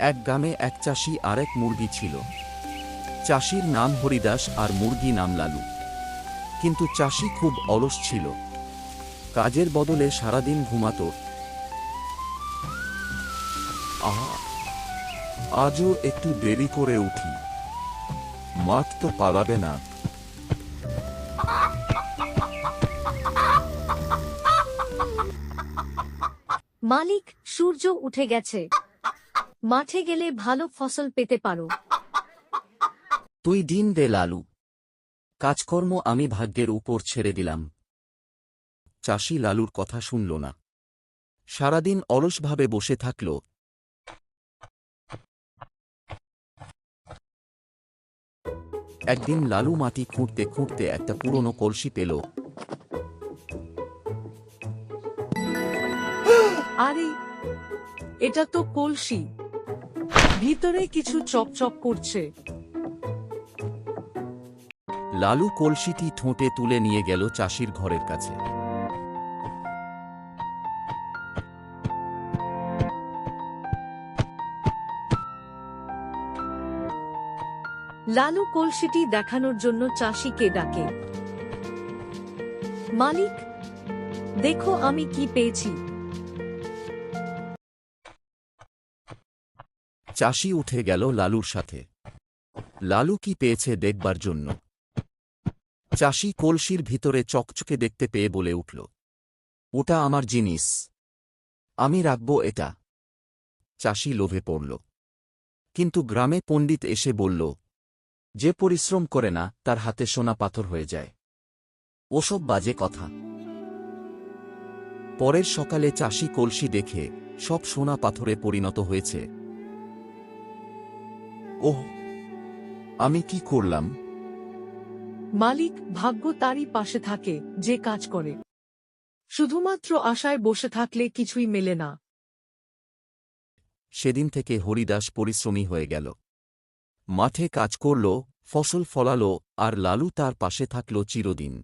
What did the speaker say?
এক গ্রামে এক চাষি আর এক মুরগি ছিল। চাষির নাম হরিদাস আর মুরগি নাম লালু। কিন্তু চাষি খুব অলস ছিল। কাজের বদলে সারাদিন ঘুমাত। আজও একটু দেরি করে উঠি, মাঠ তো পালাবে না। মালিক, সূর্য উঠে গেছে, মাঠে গেলে ভালো ফসল পেতে পারো। তুই দিন দে লালু, কাজকর্ম আমি ভাগ্যের উপর ছেড়ে দিলাম। চাষি লালুর কথা শুনল না। সারাদিন অলসভাবে বসে থাকল। একদিন লালু মাটি খুঁড়তে খুঁড়তে একটা পুরনো কলসি পেল। আরে, এটা তো কলসি, ভিতরে কিছু চকচক করছে। লালু কলসিটি ঠোঁটে তুলে নিয়ে গেল চাষির ঘরের কাছে। লালু কলসিটি দেখানোর জন্য চাষিকে ডাকে। মালিক, দেখো আমি কি পেয়েছি। চাষি উঠে গেল লালুর সাথে। লালু কি পেয়েছে দেখবার জন্য। চাষি কলসির ভিতরে চকচকে দেখতে পেয়ে বলে উঠল, ওটা আমার জিনিস, আমি রাখব এটা। চাষি লোভে পড়ল। কিন্তু গ্রামে পণ্ডিত এসে বলল, যে পরিশ্রম করে না তার হাতে সোনা পাথর হয়ে যায়। ওসব বাজে কথা। পরের সকালে চাষি কলসি দেখে সব সোনা পাথরে পরিণত হয়েছে। ওহ, আমি কি করলাম? মালিক, ভাগ্য তারই পাশে থাকে যে কাজ করে। শুধুমাত্র আশায় বসে থাকলে কিছুই মেলে না। সেদিন থেকে হরিদাস পরিশ্রমী হয়ে গেল। মাঠে কাজ করল, ফসল ফলাল, আর লালু তার পাশে থাকল চিরদিন।